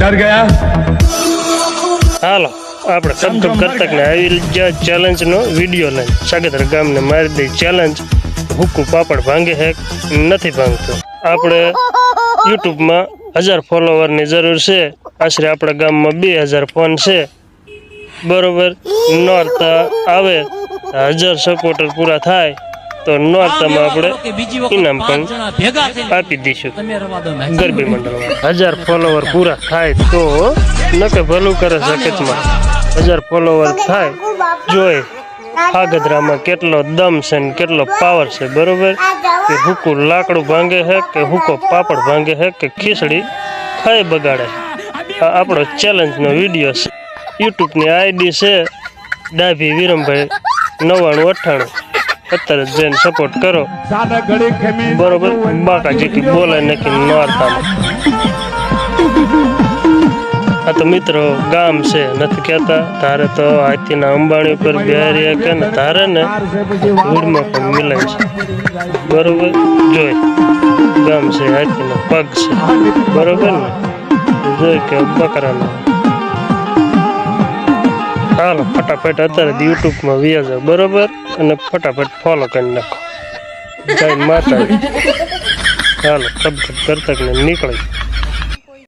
डर गया हालो આપણે કબ કરતા ને આવી ચેલેન્જ નો વિડિયો લઈને સાગેતર ગામને મારી દે ચેલેન્જ હુકુ પાપડ ભાંગે હે નથી ભાંગતો આપણે YouTube માં 1000 ફોલોવર ની જરૂર છે આશરે આપણા ગામમાં 2000 ફોન છે બરોબર નોર્થ આવે 1000 સપોર્ટર પૂરા થાય તો નોર્થ માં આપણે ઇનામ પણ આપી દઈશું ગરબી મંડળમાં 1000 ફોલોવર પૂરા થાય તો નકે ભલું કરે સકેતમાં 1000 ફોલોવર થાય જોઈ આગદરામાં કેટલો દમ છે ને કેટલો પાવર છે બરોબર કે હુકુ લાકડું ભાંગે છે કે હુકો પાપડ ભાંગે છે કે ખીચડી ખાઈ બગાડે આ આપણો ચેલેન્જ નો વિડિયો છે YouTube ની આઈડી છે ડાભી વિરમભાઈ 9998 અત્યારે જઈને સપોર્ટ કરો બરોબર બાકાજી કી બોલાય નકી નોરતામાં આ તો મિત્રો ગામ છે નથી કહેતા તારે તો હાથીના અંબાણી ઉપર બિહારી કે ને તારે ને ધૂળમાં પણ મિલાય છે બરોબર જોઈ ગામ છે હાથીનો પગ છે બરોબર ને જોઈ કે બકરાનો હાલો ફટાફટ અત્યારે YouTube માં વ્યા જાવ બરોબર અને ફટાફટ ફોલો કરી નાખો જય માતા હાલો કબ કરતા નીકળી